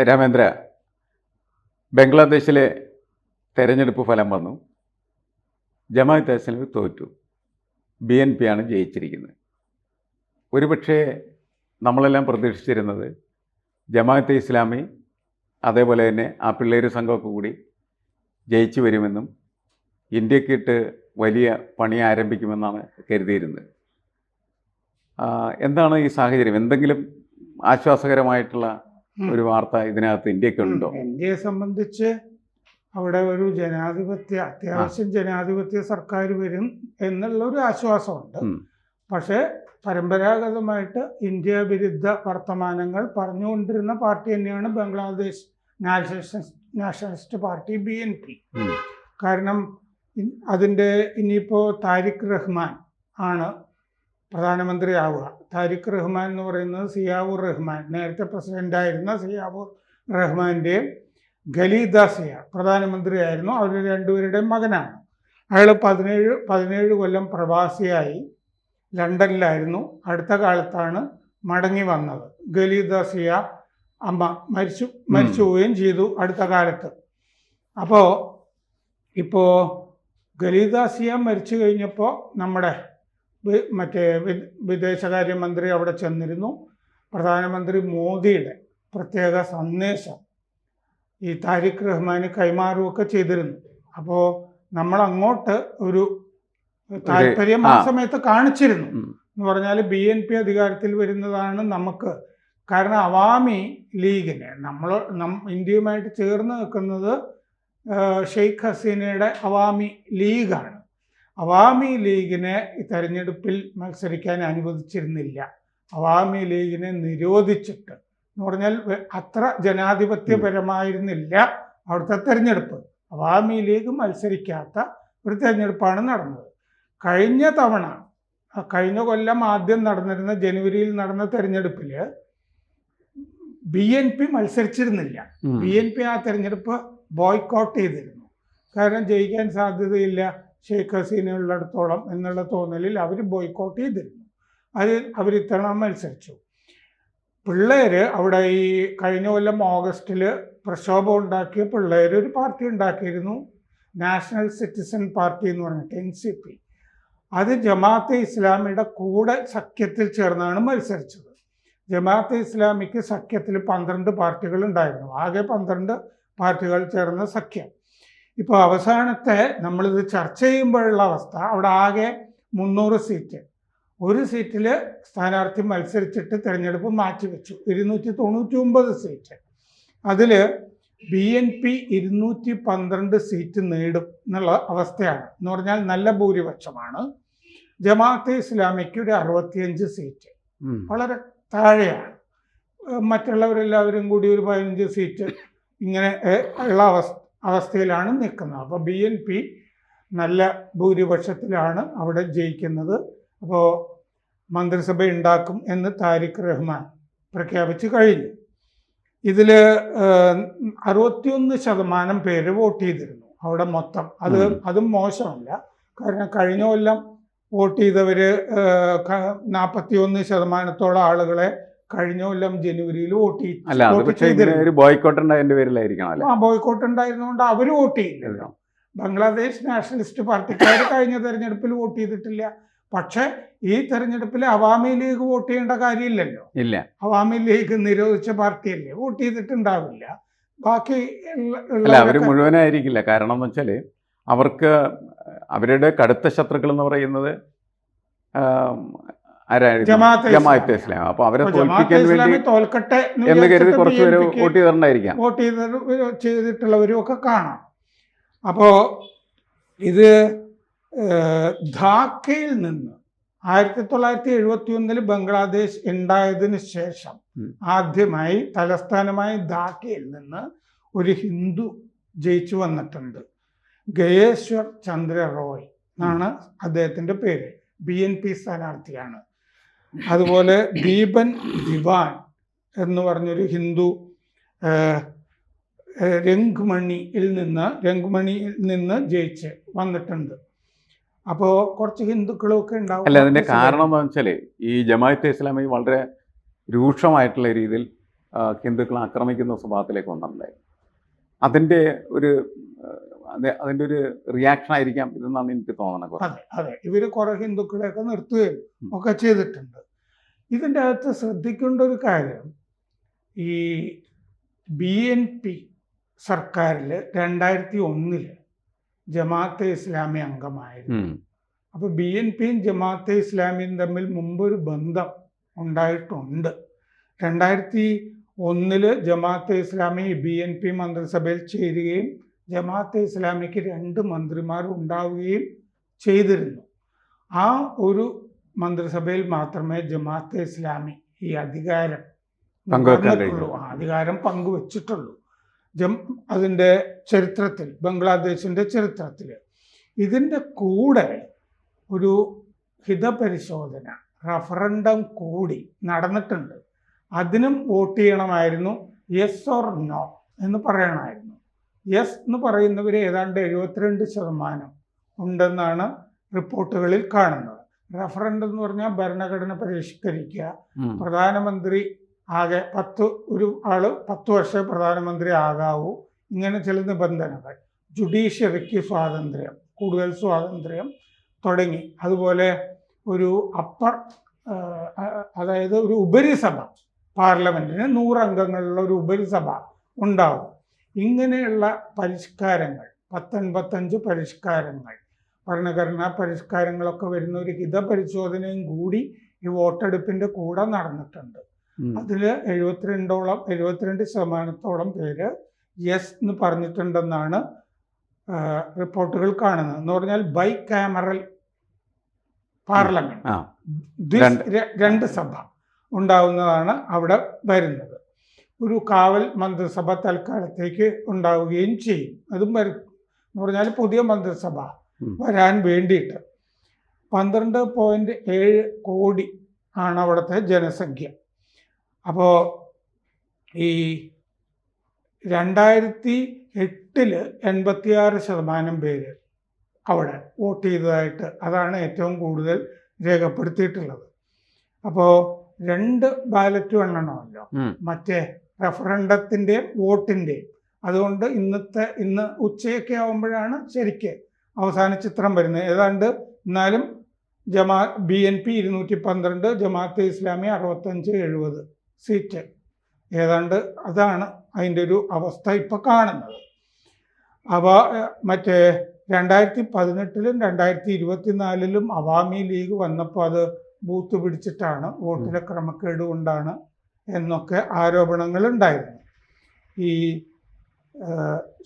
രാമേന്ദ്ര, ബംഗ്ലാദേശിലെ തെരഞ്ഞെടുപ്പ് ഫലം വന്നു. ജമാഅത്തെ ഇസ്ലാമി തോറ്റു. BNP ആണ് ജയിച്ചിരിക്കുന്നത്. ഒരുപക്ഷെ നമ്മളെല്ലാം പ്രതീക്ഷിച്ചിരുന്നത് ജമാഅത്തെ ഇസ്ലാമി അതേപോലെ തന്നെ ആ പിള്ളേർ സംഘമൊക്കെ കൂടി ജയിച്ചു വരുമെന്നും ഇന്ത്യക്കിട്ട് വലിയ പണി ആരംഭിക്കുമെന്നാണ് കരുതിയിരുന്നത്. എന്താണ് ഈ സാഹചര്യം? എന്തെങ്കിലും ആശ്വാസകരമായിട്ടുള്ള ഒരു വാർത്ത ഇതിനകത്ത് ഇന്ത്യക്കുണ്ടോ? ഇന്ത്യയെ സംബന്ധിച്ച് അവിടെ ഒരു അത്യാവശ്യം ജനാധിപത്യ സർക്കാർ വരും എന്നുള്ള ഒരു ആശ്വാസമുണ്ട്. പക്ഷേ പരമ്പരാഗതമായിട്ട് ഇന്ത്യ വിരുദ്ധ വർത്തമാനങ്ങൾ പറഞ്ഞുകൊണ്ടിരുന്ന പാർട്ടി തന്നെയാണ് ബംഗ്ലാദേശ് നാഷണലിസ്റ്റ് പാർട്ടി BNP. കാരണം അതിൻ്റെ ഇനിയിപ്പോൾ താരിഖ് റഹ്മാൻ ആണ് പ്രധാനമന്ത്രിയാവുക. താരിഖ് റഹ്മാൻ എന്ന് പറയുന്നത് സിയാവുർ റഹ്മാൻ, നേരത്തെ പ്രസിഡൻ്റായിരുന്ന സിയാവുർ റഹ്മാൻ്റെയും ഖലീദ സിയ പ്രധാനമന്ത്രിയായിരുന്നു. അവർ രണ്ടുപേരുടെയും മകനാണ്. അയാൾ 17 കൊല്ലം പ്രവാസിയായി ലണ്ടനിലായിരുന്നു. അടുത്ത കാലത്താണ് മടങ്ങി വന്നത്. ഖലീദ സിയ അമ്മ മരിച്ചു പോവുകയും ചെയ്തു അടുത്ത കാലത്ത്. ഇപ്പോൾ ഖലീദ സിയ മരിച്ചു കഴിഞ്ഞപ്പോൾ നമ്മുടെ മറ്റേ വിദേശകാര്യമന്ത്രി അവിടെ ചെന്നിരുന്നു. പ്രധാനമന്ത്രി മോദിയുടെ പ്രത്യേക സന്ദേശം ഈ താരിഖ് റഹ്മാന് കൈമാറുകയൊക്കെ ചെയ്തിരുന്നു. അപ്പോൾ നമ്മൾ അങ്ങോട്ട് ഒരു താല്പര്യം ആ സമയത്ത് കാണിച്ചിരുന്നു. എന്ന് പറഞ്ഞാൽ BNP അധികാരത്തിൽ വരുന്നതാണ് നമുക്ക്. കാരണം അവാമി ലീഗിനെ ഇന്ത്യയുമായിട്ട് ചേർന്ന് നിൽക്കുന്നത് ഷെയ്ഖ് ഹസീനയുടെ അവാമി ലീഗാണ്. അവാമി ലീഗിനെ ഈ തെരഞ്ഞെടുപ്പിൽ മത്സരിക്കാൻ അനുവദിച്ചിരുന്നില്ല. അവാമി ലീഗിനെ നിരോധിച്ചിട്ട് എന്ന് പറഞ്ഞാൽ അത്ര ജനാധിപത്യപരമായിരുന്നില്ല അവിടുത്തെ തെരഞ്ഞെടുപ്പ്. അവാമി ലീഗ് മത്സരിക്കാത്ത ഒരു തെരഞ്ഞെടുപ്പാണ് നടന്നത്. കഴിഞ്ഞ കൊല്ലം ആദ്യം നടന്നിരുന്ന ജനുവരിയിൽ നടന്ന തെരഞ്ഞെടുപ്പിൽ BNP മത്സരിച്ചിരുന്നില്ല. BNP ആ തെരഞ്ഞെടുപ്പ് ബോയ്ക്കോട്ട് ചെയ്തിരുന്നു. കാരണം ജയിക്കാൻ സാധ്യതയില്ല ഷെയ്ഖ് ഹസീന ഉള്ളിടത്തോളം എന്നുള്ള തോന്നലിൽ അവർ ബോയ്ക്കോട്ട് ചെയ്തിരുന്നു. അവർ ഇത്തവണ മത്സരിച്ചു. പിള്ളേർ അവിടെ ഈ കഴിഞ്ഞ കൊല്ലം ഓഗസ്റ്റിൽ പ്രക്ഷോഭം ഉണ്ടാക്കിയ പിള്ളേർ ഒരു പാർട്ടി ഉണ്ടാക്കിയിരുന്നു, നാഷണൽ സിറ്റിസൺ പാർട്ടി എന്ന് പറഞ്ഞിട്ട് NCP. അത് ജമാഅത്തെ ഇസ്ലാമിയുടെ കൂടെ സഖ്യത്തിൽ ചേർന്നാണ് മത്സരിച്ചത്. ജമാഅത്തെ ഇസ്ലാമിക്ക് സഖ്യത്തിൽ 12 പാർട്ടികൾ ഉണ്ടായിരുന്നു. ആകെ 12 പാർട്ടികൾ ചേർന്ന സഖ്യം. ഇപ്പോൾ അവസാനത്തെ നമ്മളിത് ചർച്ച ചെയ്യുമ്പോഴുള്ള അവസ്ഥ, അവിടെ ആകെ 300 സീറ്റ്. ഒരു സീറ്റിൽ സ്ഥാനാർത്ഥി മത്സരിച്ചിട്ട് തിരഞ്ഞെടുപ്പ് മാറ്റിവെച്ചു. 299 സീറ്റ്. അതിൽ BNP 212 സീറ്റ് നേടും എന്നുള്ള അവസ്ഥയാണ്. എന്ന് പറഞ്ഞാൽ നല്ല ഭൂരിപക്ഷമാണ്. ജമാഅത്തെ ഇസ്ലാമിക്ക് ഒരു 65 സീറ്റ്, വളരെ താഴെയാണ്. മറ്റുള്ളവരെല്ലാവരും കൂടി ഒരു 15 സീറ്റ് ഇങ്ങനെ ഉള്ള അവസ്ഥയിലാണ് നിൽക്കുന്നത്. അപ്പോൾ BNP നല്ല ഭൂരിപക്ഷത്തിലാണ് അവിടെ ജയിക്കുന്നത്. അപ്പോൾ മന്ത്രിസഭ ഉണ്ടാക്കും എന്ന് താരിഖ് റഹ്മാൻ പ്രഖ്യാപിച്ചു കഴിഞ്ഞു. ഇതിൽ 61% പേര് വോട്ട് ചെയ്തിരുന്നു അവിടെ മൊത്തം. അതും മോശമല്ല. കാരണം കഴിഞ്ഞ കൊല്ലം വോട്ട് ചെയ്തവർ 41% ആളുകളെ കഴിഞ്ഞ കൊല്ലം ജനുവരിയിൽ വോട്ട് ചെയ്തിരുന്നു. ബോയ്ക്കോട്ട് ഉണ്ടായിരുന്നുകൊണ്ട് അവർ വോട്ട് ചെയ്യില്ലല്ലോ. ബംഗ്ലാദേശ് നാഷണലിസ്റ്റ് പാർട്ടിക്കാർ കഴിഞ്ഞ തെരഞ്ഞെടുപ്പിൽ വോട്ട് ചെയ്തിട്ടില്ല. പക്ഷെ ഈ തെരഞ്ഞെടുപ്പിൽ അവാമി ലീഗ് വോട്ട് ചെയ്യേണ്ട കാര്യമില്ലല്ലോ. അവാമി ലീഗ് നിരോധിച്ച പാർട്ടിയല്ലേ, വോട്ട് ചെയ്തിട്ടുണ്ടാവില്ല. ബാക്കി അവർ മുഴുവനായിരിക്കില്ല. കാരണം എന്ന് വെച്ചാൽ അവർക്ക് അവരുടെ കടുത്ത ശത്രുക്കൾ എന്ന് പറയുന്നത് ജമാഅത്തെ ഇസ്ലാം. അപ്പൊ അവരെ തോൽപ്പിക്കാൻ വേണ്ടി തോൽക്കട്ടെ എന്ന് കരുതി കുറച്ചുപേര് വോട്ട് ചെയ്തിട്ടുണ്ടായിരിക്കാം. വോട്ട് ചെയ്തിട്ടുള്ളവരും ഒക്കെ കാണാം. അപ്പോൾ ഇത് ധാക്കയിൽ നിന്ന് 1971 ബംഗ്ലാദേശ് ഉണ്ടായതിന് ശേഷം ആദ്യമായി തലസ്ഥാനമായ ധാക്കയിൽ നിന്ന് ഒരു ഹിന്ദു ജയിച്ചു വന്നിട്ടുണ്ട്. ഗയേശ്വർ ചന്ദ്ര റോയ് എന്നാണ് അദ്ദേഹത്തിൻ്റെ പേര്. BNP സ്ഥാനാർത്ഥിയാണ്. അതുപോലെ ദീപൻ ദിവാൻ എന്ന് പറഞ്ഞൊരു ഹിന്ദു രംഗ്മണിയിൽ നിന്ന് ജയിച്ച് വന്നിട്ടുണ്ട്. അപ്പോൾ കുറച്ച് ഹിന്ദുക്കളൊക്കെ ഉണ്ടാവും. അല്ല, അതിൻ്റെ കാരണം എന്ന് വെച്ചാൽ ഈ ജമാഅത്തെ ഇസ്ലാമി വളരെ രൂക്ഷമായിട്ടുള്ള രീതിയിൽ ഹിന്ദുക്കളെ ആക്രമിക്കുന്ന സ്വഭാവത്തിലേക്ക് വന്നിട്ടുണ്ടായി. അതിൻ്റെ ഒരു അതിൻ്റെ ഒരു റിയാക്ഷൻ ആയിരിക്കാം ഇതെന്നാണ് എനിക്ക് തോന്നണത്. അതെ, ഇവർ കുറെ ഹിന്ദുക്കളെയൊക്കെ നിർത്തുകയും ഒക്കെ ചെയ്തിട്ടുണ്ട്. ഇതിൻ്റെ അകത്ത് ശ്രദ്ധിക്കേണ്ട ഒരു കാര്യം, ഈ BNP സർക്കാരിൽ 2001 ജമാഅത്തെ ഇസ്ലാമി അംഗമായിരുന്നു. അപ്പോൾ BNPയും ജമാഅത്തെ ഇസ്ലാമിയും തമ്മിൽ മുമ്പൊരു ബന്ധം ഉണ്ടായിട്ടുണ്ട്. 2001 ജമാഅത്തെ ഇസ്ലാമി BNP മന്ത്രിസഭയിൽ ചേരുകയും ജമാഅത്തെ ഇസ്ലാമിക്ക് 2 മന്ത്രിമാർ ഉണ്ടാവുകയും ചെയ്തിരുന്നു. ആ ഒരു മന്ത്രിസഭയിൽ മാത്രമേ ജമാഅത്തെ ഇസ്ലാമി ഈ അധികാരം പങ്കുവച്ചിട്ടുള്ളൂ. അതിൻ്റെ ചരിത്രത്തിൽ, ബംഗ്ലാദേശിൻ്റെ ചരിത്രത്തിൽ. ഇതിൻ്റെ കൂടെ ഒരു ഹിതപരിശോധന, റഫറൻഡം കൂടി നടന്നിട്ടുണ്ട്. അതിനും വോട്ട് ചെയ്യണമായിരുന്നു, യെസ് ഓർ നോ എന്ന് പറയണമായിരുന്നു. യെസ് എന്ന് പറയുന്നവർ ഏതാണ്ട് 72% ഉണ്ടെന്നാണ് റിപ്പോർട്ടുകളിൽ കാണുന്നത്. റഫറൻഡം എന്ന് പറഞ്ഞാൽ ഭരണഘടന പരിഷ്കരിക്കുക, പ്രധാനമന്ത്രി ആകെ 10 വർഷം പ്രധാനമന്ത്രി ആകാവൂ, ഇങ്ങനെ ചില നിബന്ധനകൾ, ജുഡീഷ്യറിക്ക് സ്വാതന്ത്ര്യം, കൂടുതൽ സ്വാതന്ത്ര്യം തുടങ്ങി. അതുപോലെ ഒരു അതായത് ഒരു ഉപരിസഭ, പാർലമെന്റിന് 100 അംഗങ്ങളുള്ള ഒരു ഉപരിസഭ ഉണ്ടാവും. ഇങ്ങനെയുള്ള പരിഷ്കാരങ്ങൾ, 10-55 പരിഷ്കാരങ്ങൾ, ഭരണഘടനാ പരിഷ്കാരങ്ങളൊക്കെ വരുന്ന ഒരു ഹിതപരിശോധനയും കൂടി ഈ വോട്ടെടുപ്പിൻ്റെ കൂടെ നടന്നിട്ടുണ്ട്. അതിൽ 72% പേര് യെസ് എന്ന് പറഞ്ഞിട്ടുണ്ടെന്നാണ് റിപ്പോർട്ടുകൾ കാണുന്നത്. എന്ന് പറഞ്ഞാൽ ബൈ ക്യാമറൽ പാർലമെന്റ്, 2 സഭ ഉണ്ടാവുന്നതാണ് അവിടെ വരുന്നത്. ഒരു കാവൽ മന്ത്രിസഭ തൽക്കാലത്തേക്ക് ഉണ്ടാവുകയും ചെയ്യും. അതും വരും എന്ന് പറഞ്ഞാൽ പുതിയ മന്ത്രിസഭ വരാൻ വേണ്ടിയിട്ട്. 12.7 കോടി ആണ് അവിടുത്തെ ജനസംഖ്യ. അപ്പോൾ ഈ 2008 86% പേര് അവിടെ വോട്ട് ചെയ്തതായിട്ട്, അതാണ് ഏറ്റവും കൂടുതൽ രേഖപ്പെടുത്തിയിട്ടുള്ളത്. അപ്പോൾ 2 ബാലറ്റ് എണ്ണണമല്ലോ, മറ്റേ റഫറൻഡത്തിൻ്റെ വോട്ടിൻ്റെ. അതുകൊണ്ട് ഇന്ന് ഉച്ചയൊക്കെ ആകുമ്പോഴാണ് ശരിക്ക് അവസാന ചിത്രം വരുന്നത്. ഏതാണ്ട് എന്നാലും BNP 212, ജമാഅത്തെ ഇസ്ലാമി 65-70 സീറ്റ് ഏതാണ്ട്. അതാണ് അതിൻ്റെ ഒരു അവസ്ഥ ഇപ്പോൾ കാണുന്നത്. അപ്പോൾ മറ്റേ 2018 2024 അവാമി ലീഗ് വന്നപ്പോൾ അത് ബൂത്ത് പിടിച്ചിട്ടാണ്, വോട്ടിലെ ക്രമക്കേട് കൊണ്ടാണ് എന്നൊക്കെ ആരോപണങ്ങൾ ഉണ്ടായിരുന്നു. ഈ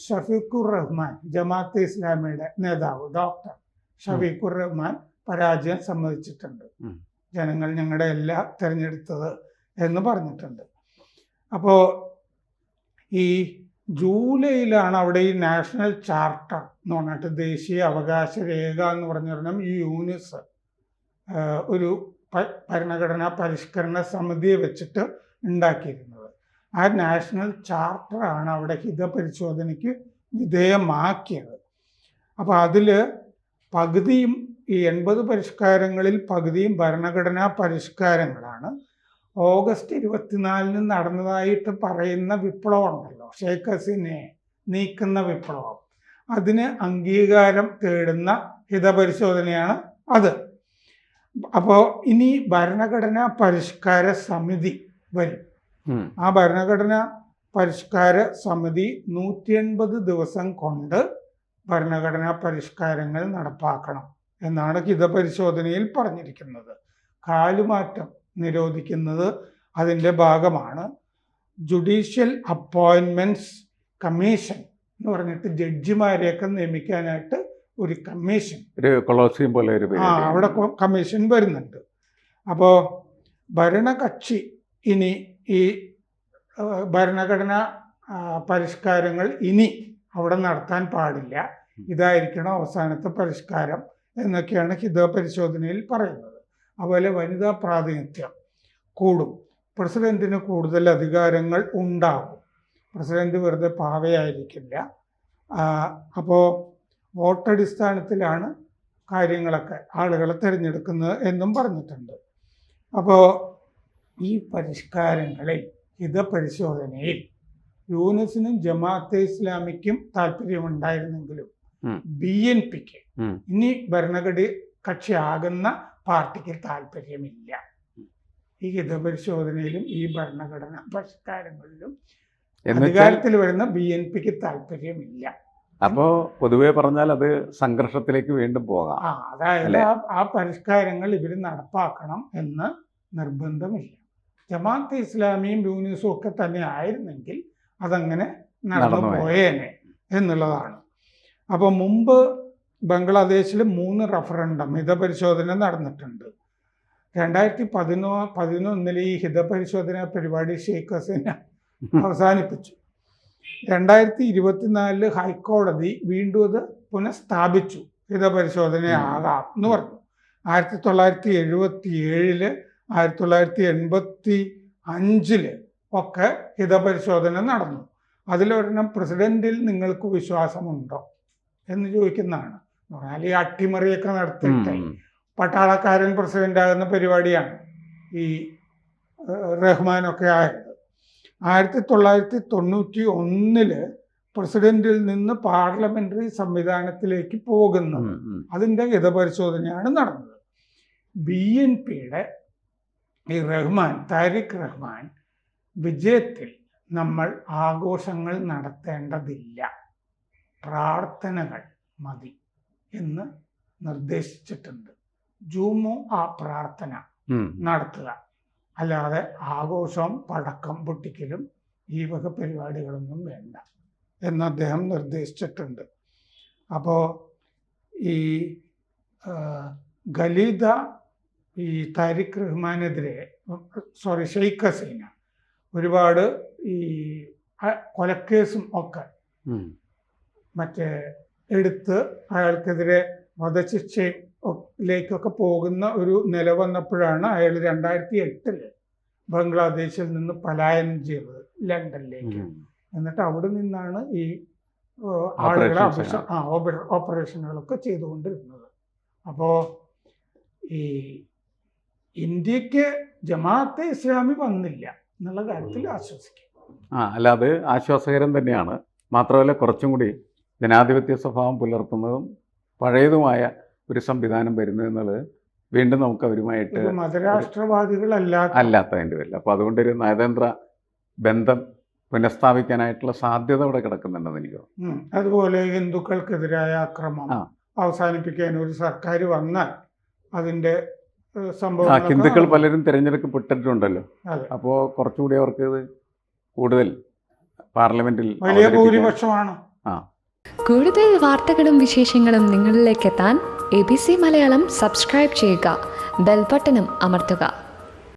ഷഫീഖുർ റഹ്മാൻ, ജമാഅത്തെ ഇസ്ലാമിയുടെ നേതാവ് ഡോക്ടർ ഷഫീഖുർ റഹ്മാൻ പരാജയം സമ്മതിച്ചിട്ടുണ്ട്. ജനങ്ങൾ ഞങ്ങളുടെ എല്ലാം തിരഞ്ഞെടുത്തത് എന്ന് പറഞ്ഞിട്ടുണ്ട്. അപ്പോൾ ഈ ജൂലൈയിലാണ് അവിടെ ഈ നാഷണൽ ചാർട്ടർ എന്ന് പറഞ്ഞിട്ട്, ദേശീയ അവകാശ രേഖ എന്ന് പറഞ്ഞാൽ ഈ യൂനിസ് ഒരു ഭരണഘടനാ പരിഷ്കരണ സമിതിയെ വെച്ചിട്ട് ഉണ്ടാക്കിയിരുന്നത്. ആ നാഷണൽ ചാർട്ടറാണ് അവിടെ ഹിതപരിശോധനയ്ക്ക് വിധേയമാക്കിയത്. അപ്പോൾ അതിൽ പകുതിയും, ഈ 80 പരിഷ്കാരങ്ങളിൽ പകുതിയും ഭരണഘടനാ പരിഷ്കാരങ്ങളാണ്. ഓഗസ്റ്റ് 24 നടന്നതായിട്ട് പറയുന്ന വിപ്ലവം ഉണ്ടല്ലോ, ഷെയ്ഖ് ഹസീനയെ നീക്കുന്ന വിപ്ലവം, അതിന് അംഗീകാരം തേടുന്ന ഹിതപരിശോധനയാണ് അത്. അപ്പോൾ ഇനി ഭരണഘടനാ പരിഷ്കാര സമിതി വരും. ആ ഭരണഘടനാ പരിഷ്കാര സമിതി 180 ദിവസം കൊണ്ട് ഭരണഘടനാ പരിഷ്കാരങ്ങൾ നടപ്പാക്കണം എന്നാണ് ഹിതപരിശോധനയിൽ പറഞ്ഞിരിക്കുന്നത്. കാലുമാറ്റം നിരോധിക്കുന്നത് അതിൻ്റെ ഭാഗമാണ്. ജുഡീഷ്യൽ അപ്പോയിൻമെൻറ്റ്സ് കമ്മീഷൻ എന്ന് പറഞ്ഞിട്ട് ജഡ്ജിമാരെയൊക്കെ നിയമിക്കാനായിട്ട് ഒരു കമ്മീഷൻ, ഒരു കൊളോസിയം പോലെ ഒരു അവിടെ കമ്മീഷൻ വരുന്നുണ്ട്. അപ്പോൾ ഭരണകക്ഷി ഇനി ഈ ഭരണഘടനാ പരിഷ്കാരങ്ങൾ ഇനി അവിടെ നടത്താൻ പാടില്ല, ഇതായിരിക്കണം അവസാനത്തെ പരിഷ്കാരം എന്നൊക്കെയാണ് ഹിതപരിശോധനയിൽ പറയുന്നത്. അതുപോലെ വനിതാ പ്രാതിനിധ്യം കൂടും, പ്രസിഡന്റിന് കൂടുതൽ അധികാരങ്ങൾ ഉണ്ടാകും, പ്രസിഡന്റ് വെറുതെ പാവയായിരിക്കില്ല. അപ്പോൾ വോട്ടടിസ്ഥാനത്തിലാണ് കാര്യങ്ങളൊക്കെ ആളുകളെ തിരഞ്ഞെടുക്കുന്നത് എന്നും പറഞ്ഞിട്ടുണ്ട്. അപ്പോൾ ഈ പരിഷ്കാരങ്ങളിൽ ഹിതപരിശോധനയിൽ യൂനിസിനും ജമാഅത്തെ ഇസ്ലാമിക്കും താല്പര്യമുണ്ടായിരുന്നെങ്കിലും BNPക്ക് ഇനി ഭരണഘടന കക്ഷിയാകുന്ന പാർട്ടിക്ക് താല്പര്യമില്ല. ഈ ഹിതപരിശോധനയിലും ഈ ഭരണഘടനാ പരിഷ്കാരങ്ങളിലും അധികാരത്തിൽ വരുന്ന BNPക്ക് താല്പര്യമില്ല. അപ്പോ പൊതുവെ പറഞ്ഞാൽ അത് സംഘർഷത്തിലേക്ക് വീണ്ടും പോകാം. അതായത് ആ പരിഷ്കാരങ്ങൾ ഇവർ നടപ്പാക്കണം എന്ന് നിർബന്ധമില്ല. ജമാഅത്തെ ഇസ്ലാമിയും യൂനിസും ഒക്കെ തന്നെ ആയിരുന്നെങ്കിൽ അതങ്ങനെ നടന്നു പോയേനെ എന്നുള്ളതാണ്. അപ്പോൾ മുമ്പ് ബംഗ്ലാദേശിൽ 3 റഫറൻഡം ഹിതപരിശോധന നടന്നിട്ടുണ്ട്. 2011 ഈ ഹിതപരിശോധന പരിപാടി ഷെയ്ഖ് ഹസീന അവസാനിപ്പിച്ചു. 2024 ഹൈക്കോടതി വീണ്ടും അത് പുനഃസ്ഥാപിച്ചു. ഹിതപരിശോധനയാകാം എന്ന് പറഞ്ഞു. 1977, 1985 ഒക്കെ ഹിതപരിശോധന നടന്നു. അതിലൊരെണ്ണം പ്രസിഡന്റിൽ നിങ്ങൾക്ക് വിശ്വാസമുണ്ടോ എന്ന് ചോദിക്കുന്നതാണ്. എന്ന് പറഞ്ഞാൽ ഈ അട്ടിമറിയൊക്കെ നടത്തിയിട്ട് പട്ടാളക്കാരൻ പ്രസിഡന്റ് ആകുന്ന പരിപാടിയാണ് ഈ റഹ്മാനൊക്കെ ആയത്. 1991 പ്രസിഡന്റിൽ നിന്ന് പാർലമെന്ററി സംവിധാനത്തിലേക്ക് പോകുന്നു. അതിൻ്റെ ഹിതപരിശോധനയാണ് നടന്നത്. BNPയുടെ ഈ താരിഖ് റഹ്മാൻ വിജയത്തിൽ നമ്മൾ ആഘോഷങ്ങൾ നടത്തേണ്ടതില്ല, പ്രാർത്ഥനകൾ മതി എന്ന് നിർദ്ദേശിച്ചിട്ടുണ്ട്. ജൂമോ ആ പ്രാർത്ഥന നടത്തുക, അല്ലാതെ ആഘോഷവും പടക്കം പൊട്ടിക്കലും ഈ വക പരിപാടികളൊന്നും വേണ്ട എന്ന് അദ്ദേഹം നിർദ്ദേശിച്ചിട്ടുണ്ട്. അപ്പോൾ ഈ ഖലീദ ഈ താരിഖ് റഹ്മാനെതിരെ ഷെയ്ഖ് ഹസീന ഒരുപാട് ഈ കൊലക്കേസും ഒക്കെ എടുത്ത് അയാൾക്കെതിരെ വധശിക്ഷയിലേക്കൊക്കെ പോകുന്ന ഒരു നില വന്നപ്പോഴാണ് അയാൾ 2008 ബംഗ്ലാദേശിൽ നിന്ന് പലായനം ചെയ്തത് ലണ്ടനിലേക്ക്. എന്നിട്ട് അവിടെ നിന്നാണ് ഈ ആളുകളെ ഓപ്പറേഷനുകളൊക്കെ ചെയ്തുകൊണ്ടിരുന്നത്. അപ്പോൾ ഈ ഇന്ത്യക്ക് ജമാഅത്തെ ഇസ്ലാമി വന്നില്ല എന്നുള്ള കാര്യത്തിൽ ആശ്വസിക്കും. അല്ല, അത് ആശ്വാസകരം തന്നെയാണ്. മാത്രമല്ല കുറച്ചും കൂടി ജനാധിപത്യ സ്വഭാവം പുലർത്തുന്നതും പഴയതുമായ ഒരു സംവിധാനം വരുന്നതെന്നുള്ളത് വീണ്ടും നമുക്ക് അവരുമായിട്ട് അല്ലാത്തതിൻ്റെ വരില്ല. അപ്പോൾ അതുകൊണ്ടൊരു നയതന്ത്ര ബന്ധം പുനഃസ്ഥാപിക്കാനായിട്ടുള്ള സാധ്യത അവിടെ കിടക്കുന്നുണ്ടെന്ന് എനിക്ക് തോന്നുന്നു. അതുപോലെ ഹിന്ദുക്കൾക്കെതിരായ ആക്രമണം അവസാനിപ്പിക്കാൻ ഒരു സർക്കാർ വന്നാൽ അതിൻ്റെ ഹിന്ദുക്കൾ പലരും തിരഞ്ഞെടുക്കപ്പെട്ടിട്ടുണ്ടല്ലോ. അപ്പോൾ കുറച്ചുകൂടി അവർക്ക് ഇത് കൂടുതൽ പാർലമെന്റിൽ വലിയ ഭൂരിപക്ഷമാണ്. കൂടുതൽ വാർത്തകളും വിശേഷങ്ങളും നിങ്ങളിലേക്ക് എത്താൻ ABC മലയാളം സബ്സ്ക്രൈബ് ചെയ്യുക, ബെൽ ബട്ടണും അമർത്തുക.